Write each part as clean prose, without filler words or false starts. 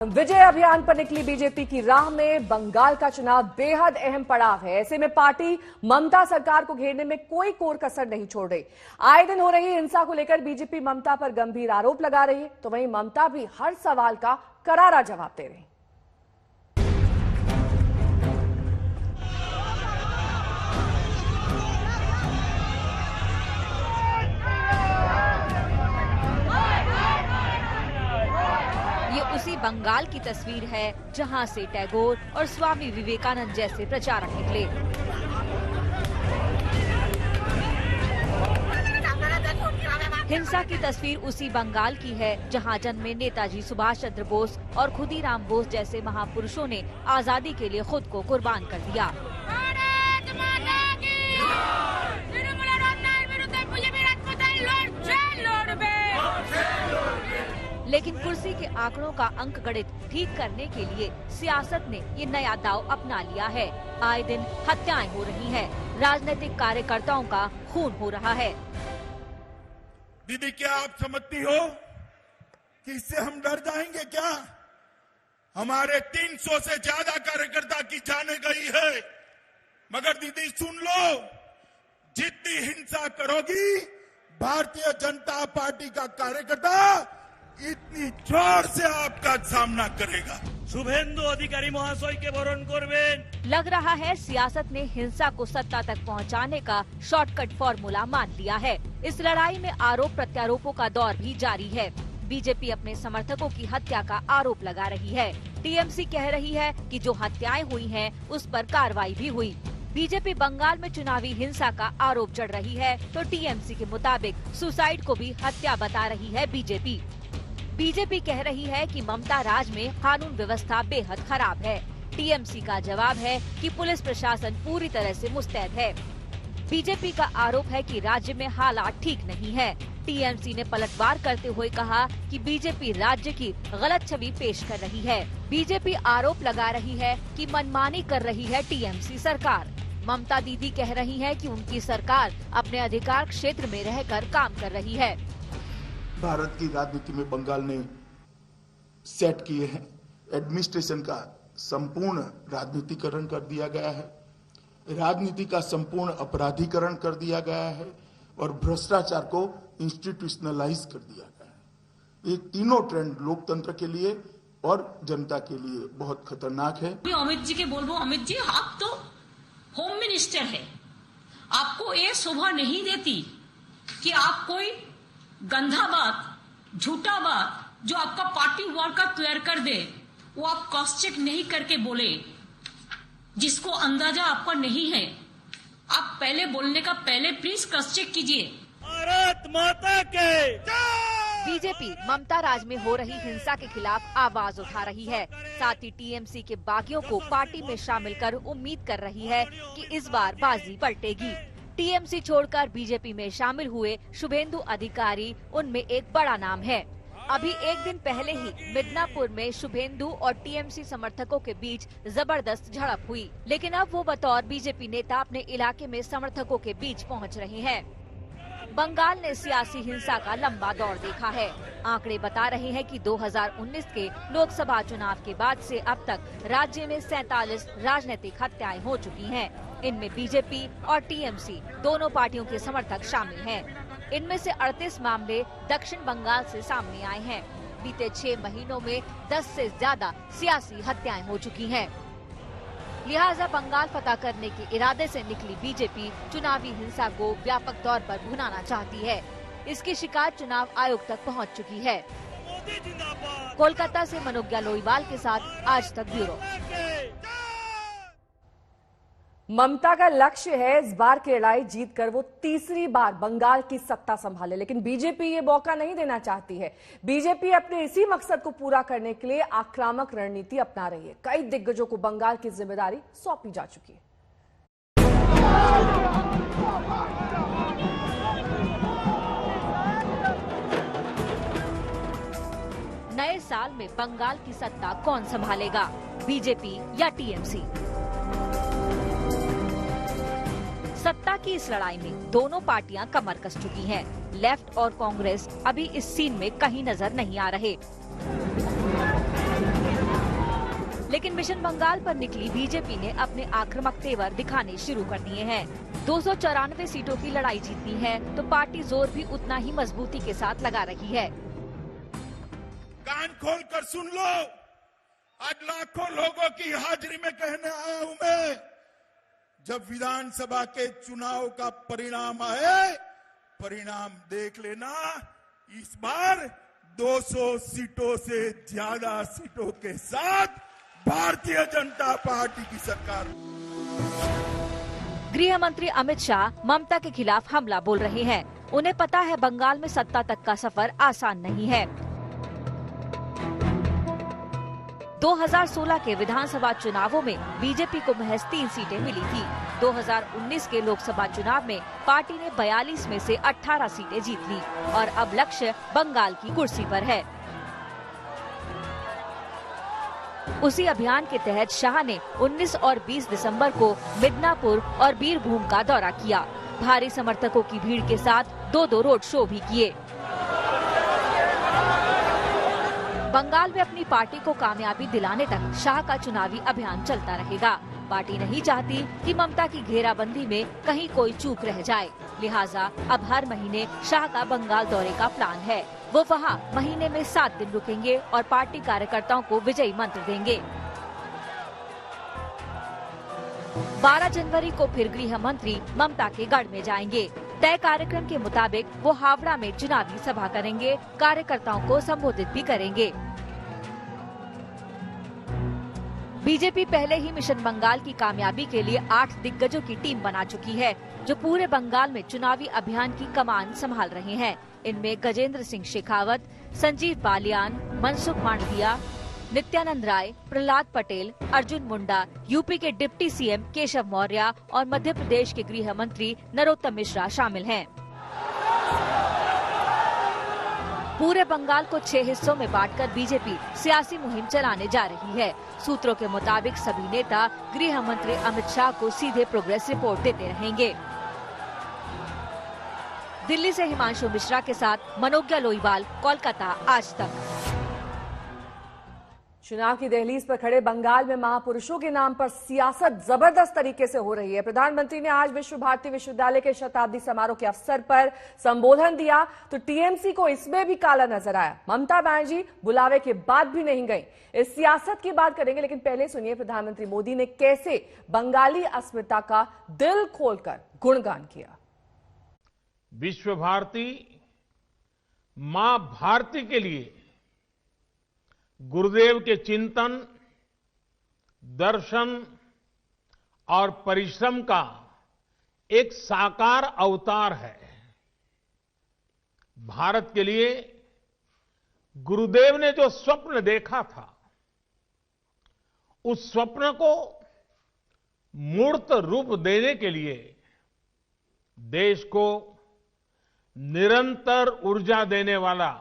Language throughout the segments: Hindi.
विजय अभियान पर निकली बीजेपी की राह में बंगाल का चुनाव बेहद अहम पड़ाव है। ऐसे में पार्टी ममता सरकार को घेरने में कोई कोर कसर नहीं छोड़ रही। आए दिन हो रही हिंसा को लेकर बीजेपी ममता पर गंभीर आरोप लगा रही है, तो वहीं ममता भी हर सवाल का करारा जवाब दे रही। ये उसी बंगाल की तस्वीर है जहां से टैगोर और स्वामी विवेकानंद जैसे प्रचारक निकले। हिंसा की तस्वीर उसी बंगाल की है जहां जन्मे नेताजी सुभाष चंद्र बोस और खुदीराम बोस जैसे महापुरुषों ने आजादी के लिए खुद को कुर्बान कर दिया। लेकिन कुर्सी के आंकड़ों का अंक गणित ठीक करने के लिए सियासत ने ये नया दाव अपना लिया है। आए दिन हत्याएं हो रही हैं, राजनीतिक कार्यकर्ताओं का खून हो रहा है। दीदी, क्या आप समझती हो कि इससे हम डर जाएंगे क्या? हमारे 300 से ज्यादा कार्यकर्ता की जाने गई है, मगर दीदी सुन लो, जितनी हिंसा करोगी भारतीय जनता पार्टी का कार्यकर्ता इतनी जोर से आपका सामना करेगा। शुभेंदु अधिकारी महाशय के वरण करबेन। लग रहा है सियासत ने हिंसा को सत्ता तक पहुंचाने का शॉर्टकट फॉर्मूला मान लिया है। इस लड़ाई में आरोप प्रत्यारोपों का दौर भी जारी है। बीजेपी अपने समर्थकों की हत्या का आरोप लगा रही है। टीएमसी कह रही है कि जो हत्याएं हुई हैं, उस पर कार्रवाई भी हुई। बीजेपी बंगाल में चुनावी हिंसा का आरोप जड़ रही है, तो टीएमसी के मुताबिक सुसाइड को भी हत्या बता रही है बीजेपी। बीजेपी कह रही है कि ममता राज में कानून व्यवस्था बेहद खराब है। टीएमसी का जवाब है कि पुलिस प्रशासन पूरी तरह से मुस्तैद है। बीजेपी का आरोप है कि राज्य में हालात ठीक नहीं है। टीएमसी ने पलटवार करते हुए कहा कि बीजेपी राज्य की गलत छवि पेश कर रही है। बीजेपी आरोप लगा रही है कि मनमानी कर रही है टीएमसी सरकार। ममता दीदी कह रही है कि उनकी सरकार अपने अधिकार क्षेत्र में रहकर काम कर रही है। भारत की राजनीति में बंगाल ने सेट किए हैं। एडमिनिस्ट्रेशन का संपूर्ण राजनीतिकरण कर दिया गया है, राजनीति का संपूर्ण अपराधीकरण कर दिया गया है और भ्रष्टाचार को इंस्टीट्यूशनलाइज कर दिया गया है। ये तीनों ट्रेंड लोकतंत्र के लिए और जनता के लिए बहुत खतरनाक है। अमित जी के बोलबो, अमित जी आप तो होम मिनिस्टर है, आपको ये शोभा नहीं देती कि आप कोई गंदा बात, झूठा बात जो आपका पार्टी वर्कर तैयार कर दे, वो आप क्रॉस चेक नहीं करके बोले, जिसको अंदाजा आपका नहीं है। आप पहले बोलने का पहले प्लीज क्रॉस चेक कीजिए। भारत माता के। बीजेपी ममता राज में हो रही हिंसा के खिलाफ आवाज उठा रही है। साथ ही टीएमसी के बागियों को पार्टी में शामिल कर उम्मीद कर रही है कि इस बार बाजी पलटेगी। टीएमसी छोड़कर बीजेपी में शामिल हुए शुभेंदु अधिकारी उनमें एक बड़ा नाम है। अभी एक दिन पहले ही मिदनापुर में शुभेंदु और टीएमसी समर्थकों के बीच जबरदस्त झड़प हुई, लेकिन अब वो बतौर बीजेपी नेता अपने इलाके में समर्थकों के बीच पहुंच रहे हैं। बंगाल ने सियासी हिंसा का लंबा दौर देखा है। आंकड़े बता रहे हैं कि 2019 के लोकसभा चुनाव के बाद से अब तक राज्य में 47 राजनीतिक हत्याएं हो चुकी हैं। इनमें बीजेपी और टीएमसी दोनों पार्टियों के समर्थक शामिल हैं। इनमें से 38 मामले दक्षिण बंगाल से सामने आए हैं। बीते 6 महीनों में 10 से ज्यादा सियासी हत्याएं हो चुकी हैं। लिहाजा बंगाल फतह करने के इरादे से निकली बीजेपी चुनावी हिंसा को व्यापक तौर पर भुनाना चाहती है। इसकी शिकायत चुनाव आयोग तक पहुंच चुकी है। कोलकाता से मनोज्ञा लोईवाल के साथ आज तक ब्यूरो। ममता का लक्ष्य है इस बार की लड़ाई जीतकर वो तीसरी बार बंगाल की सत्ता संभाले, लेकिन बीजेपी ये मौका नहीं देना चाहती है। बीजेपी अपने इसी मकसद को पूरा करने के लिए आक्रामक रणनीति अपना रही है। कई दिग्गजों को बंगाल की जिम्मेदारी सौंपी जा चुकी है। नए साल में बंगाल की सत्ता कौन संभालेगा, बीजेपी या टीएमसी? सत्ता की इस लड़ाई में दोनों पार्टियां कमर कस चुकी हैं। लेफ्ट और कांग्रेस अभी इस सीन में कहीं नजर नहीं आ रहे। मिशन बंगाल पर निकली बीजेपी ने अपने आक्रामक तेवर दिखाने शुरू कर दिए हैं। 294 सीटों की लड़ाई जीतनी है तो पार्टी जोर भी उतना ही मजबूती के साथ लगा रही है। कान खोल कर सुन लो, आज लाखों लोगों की हाजिरी में कहने आया हूं मैं, जब विधानसभा के चुनाव का परिणाम आए, परिणाम देख लेना, इस बार 200 सीटों से ज्यादा सीटों के साथ भारतीय जनता पार्टी की सरकार। गृह मंत्री अमित शाह ममता के खिलाफ हमला बोल रहे हैं। उन्हें पता है बंगाल में सत्ता तक का सफर आसान नहीं है। 2016 के विधानसभा चुनावों में बीजेपी को महज 3 सीटें मिली थी। 2019 के लोकसभा चुनाव में पार्टी ने 42 में से 18 सीटें जीत ली और अब लक्ष्य बंगाल की कुर्सी पर है। उसी अभियान के तहत शाह ने 19 और 20 दिसंबर को मिदनापुर और बीरभूम का दौरा किया। भारी समर्थकों की भीड़ के साथ 2 रोड शो भी किए। बंगाल में अपनी पार्टी को कामयाबी दिलाने तक शाह का चुनावी अभियान चलता रहेगा। पार्टी नहीं चाहती कि ममता की घेराबंदी में कहीं कोई चूक रह जाए, लिहाजा अब हर महीने शाह का बंगाल दौरे का प्लान है। वो वहाँ महीने में 7 दिन रुकेंगे और पार्टी कार्यकर्ताओं को विजयी मंत्र देंगे। 12 जनवरी को फिर गृह मंत्री ममता के गढ़ में जाएंगे। तय कार्यक्रम के मुताबिक वो हावड़ा में चुनावी सभा करेंगे, कार्यकर्ताओं को संबोधित भी करेंगे। बीजेपी पहले ही मिशन बंगाल की कामयाबी के लिए 8 दिग्गजों की टीम बना चुकी है, जो पूरे बंगाल में चुनावी अभियान की कमान संभाल रहे हैं। इनमें गजेंद्र सिंह शेखावत, संजीव बालियान, मनसुख मांडविया, नित्यानंद राय, प्रहलाद पटेल, अर्जुन मुंडा, यूपी के डिप्टी सीएम केशव मौर्य और मध्य प्रदेश के गृह मंत्री नरोत्तम मिश्रा शामिल हैं। पूरे बंगाल को 6 हिस्सों में बांटकर बीजेपी सियासी मुहिम चलाने जा रही है। सूत्रों के मुताबिक सभी नेता गृह मंत्री अमित शाह को सीधे प्रोग्रेस रिपोर्ट देते रहेंगे। दिल्ली से हिमांशु मिश्रा के साथ मनोज्ञा लोईवाल, कोलकाता, आज तक। चुनाव की दहलीज पर खड़े बंगाल में महापुरुषों के नाम पर सियासत जबरदस्त तरीके से हो रही है। प्रधानमंत्री ने आज विश्व भारती विश्वविद्यालय के शताब्दी समारोह के अवसर पर संबोधन दिया तो टीएमसी को इसमें भी काला नजर आया। ममता बनर्जी बुलावे के बाद भी नहीं गई। इस सियासत की बात करेंगे, लेकिन पहले सुनिए प्रधानमंत्री मोदी ने कैसे बंगाली अस्मिता का दिल खोलकर गुणगान किया। विश्व भारती मां भारती के लिए गुरुदेव के चिंतन, दर्शन और परिश्रम का एक साकार अवतार है। भारत के लिए गुरुदेव ने जो स्वप्न देखा था, उस स्वप्न को मूर्त रूप देने के लिए देश को निरंतर ऊर्जा देने वाला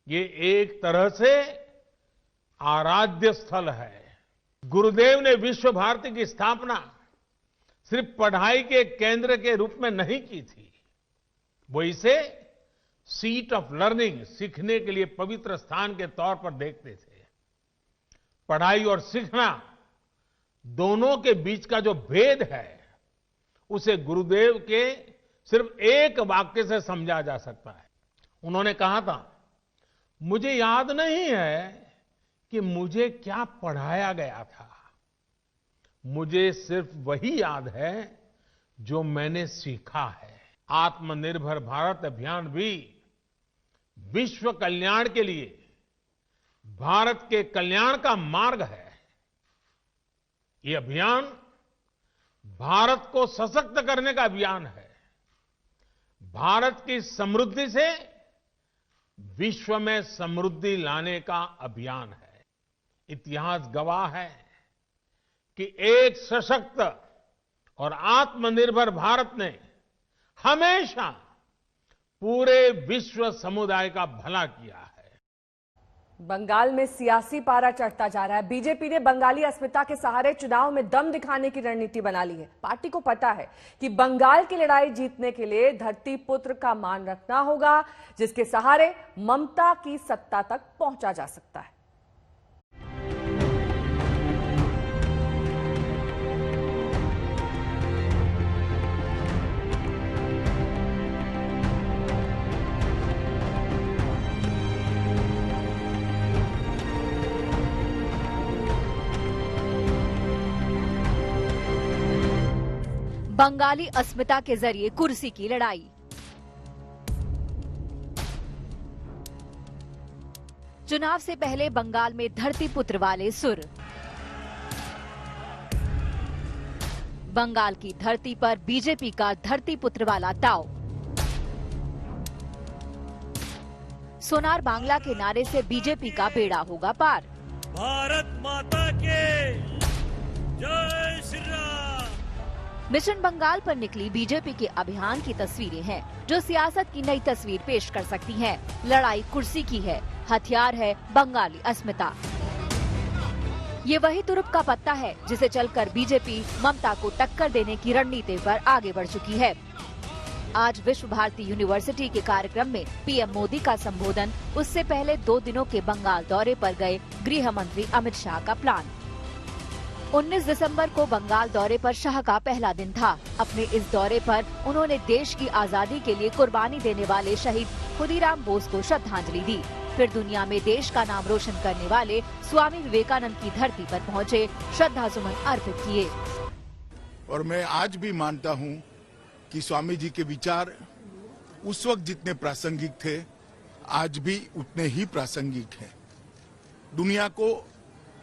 ये एक तरह से आराध्य स्थल है। गुरुदेव ने विश्व भारती की स्थापना सिर्फ पढ़ाई के केंद्र के रूप में नहीं की थी, वो इसे सीट ऑफ लर्निंग, सीखने के लिए पवित्र स्थान के तौर पर देखते थे। पढ़ाई और सीखना दोनों के बीच का जो भेद है, उसे गुरुदेव के सिर्फ एक वाक्य से समझा जा सकता है। उन्होंने कहा था, मुझे याद नहीं है कि मुझे क्या पढ़ाया गया था, मुझे सिर्फ वही याद है जो मैंने सीखा है। आत्मनिर्भर भारत अभियान भी विश्व कल्याण के लिए भारत के कल्याण का मार्ग है। ये अभियान भारत को सशक्त करने का अभियान है। भारत की समृद्धि से विश्व में समृद्धि लाने का अभियान है। इतिहास गवाह है कि एक सशक्त और आत्मनिर्भर भारत ने हमेशा पूरे विश्व समुदाय का भला किया है। बंगाल में सियासी पारा चढ़ता जा रहा है। बीजेपी ने बंगाली अस्मिता के सहारे चुनाव में दम दिखाने की रणनीति बना ली है। पार्टी को पता है कि बंगाल की लड़ाई जीतने के लिए धरती पुत्र का मान रखना होगा, जिसके सहारे ममता की सत्ता तक पहुंचा जा सकता है। बंगाली अस्मिता के जरिए कुर्सी की लड़ाई। चुनाव से पहले बंगाल में धरती पुत्र वाले सुर। बंगाल की धरती पर बीजेपी का धरती पुत्र वाला दांव। सोनार बांग्ला के नारे से बीजेपी का बेड़ा होगा पार। भारत माता के जय श्री राम। मिशन बंगाल पर निकली बीजेपी के अभियान की तस्वीरें हैं, जो सियासत की नई तस्वीर पेश कर सकती हैं। लड़ाई कुर्सी की है, हथियार है बंगाली अस्मिता। ये वही तुरुप का पत्ता है जिसे चलकर बीजेपी ममता को टक्कर देने की रणनीति पर आगे बढ़ चुकी है। आज विश्व भारती यूनिवर्सिटी के कार्यक्रम में पीएम मोदी का संबोधन, उससे पहले 2 दिनों के बंगाल दौरे पर गए गृह मंत्री अमित शाह का प्लान। 19 दिसंबर को बंगाल दौरे पर शाह का पहला दिन था। अपने इस दौरे पर उन्होंने देश की आजादी के लिए कुर्बानी देने वाले शहीद खुदीराम बोस को श्रद्धांजलि दी। फिर दुनिया में देश का नाम रोशन करने वाले स्वामी विवेकानंद की धरती पर पहुंचे, श्रद्धासुमन अर्पित किए। और मैं आज भी मानता हूं कि स्वामी जी के विचार उस वक्त जितने प्रासंगिक थे, आज भी उतने ही प्रासंगिक हैं। दुनिया को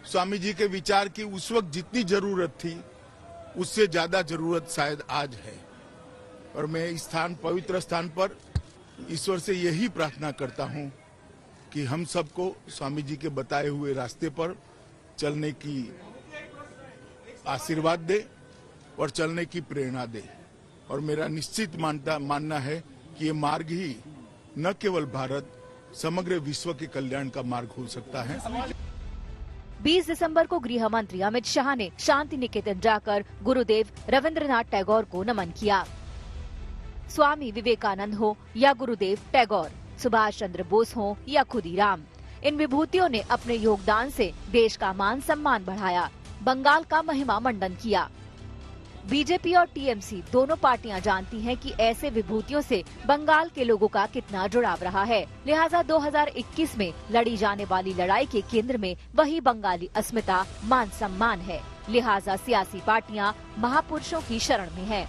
स्वामी जी के विचार की उस वक्त जितनी जरूरत थी, उससे ज्यादा जरूरत शायद आज है। और मैं इस पवित्र स्थान पर ईश्वर से यही प्रार्थना करता हूं कि हम सबको स्वामी जी के बताए हुए रास्ते पर चलने की आशीर्वाद दे और चलने की प्रेरणा दे। और मेरा निश्चित मानना है कि ये मार्ग ही न केवल भारत, समग्र विश्व के कल्याण का मार्ग हो सकता है। 20 दिसंबर को गृह मंत्री अमित शाह ने शांति निकेतन जाकर गुरुदेव रविंद्रनाथ टैगोर को नमन किया। स्वामी विवेकानंद हो या गुरुदेव टैगोर, सुभाष चंद्र बोस हो या खुदीराम, इन विभूतियों ने अपने योगदान से देश का मान सम्मान बढ़ाया, बंगाल का महिमा मंडन किया। बीजेपी और टीएमसी दोनों पार्टियां जानती हैं कि ऐसे विभूतियों से बंगाल के लोगों का कितना जुड़ाव रहा है। लिहाजा 2021 में लड़ी जाने वाली लड़ाई के केंद्र में वही बंगाली अस्मिता, मान सम्मान है। लिहाजा सियासी पार्टियां महापुरुषों की शरण में हैं।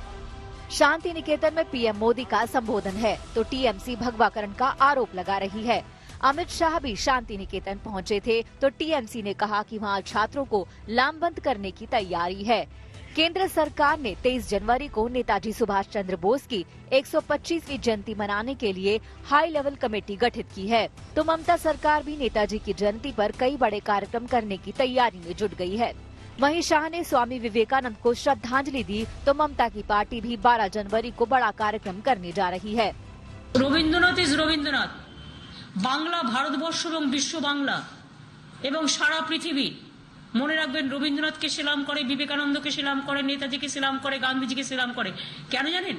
शांति निकेतन में पीएम मोदी का संबोधन है तो टीएमसी भगवाकरण का आरोप लगा रही है। अमित शाह भी शांति निकेतन पहुंचे थे तो टीएमसी ने कहा कि वहां छात्रों को लामबंद करने की तैयारी है। केंद्र सरकार ने 23 जनवरी को नेताजी सुभाष चंद्र बोस की 125वीं जयंती मनाने के लिए हाई लेवल कमेटी गठित की है, तो ममता सरकार भी नेताजी की जयंती पर कई बड़े कार्यक्रम करने की तैयारी में जुट गई है। वहीं शाह ने स्वामी विवेकानंद को श्रद्धांजलि दी तो ममता की पार्टी भी 12 जनवरी को बड़ा कार्यक्रम करने जा रही है। रविंद्रनाथ इज रविंद्रनाथ, बांग्ला भारतवर्ष एवं विश्व बांग्ला एवं सारा पृथ्वी মনে রাখবেন রবীন্দ্রনাথকে সেলাম করে, বিবেকানন্দকে সেলাম করে, নেতাজিকে সেলাম করে, গান্ধীজিকে সেলাম করে। কেন জানেন?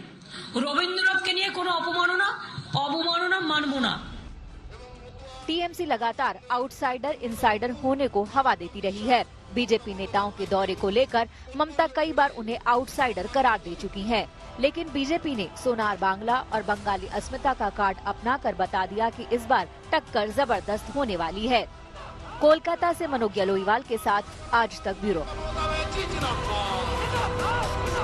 রবীন্দ্রনাথকে নিয়ে কোনো অবমাননা মানব না। टीएमसी लगातार आउटसाइडर इनसाइडर होने को हवा देती रही है। बीजेपी नेताओं के दौरे को लेकर ममता कई बार उन्हें आउटसाइडर करार दे चुकी हैं, लेकिन बीजेपी ने सोनार बांग्ला और बंगाली अस्मिता का कार्ड अपनाकर बता दिया कि इस बार टक्कर जबरदस्त होने वाली है। कोलकाता से मनोज लोईवाल के साथ आज तक ब्यूरो।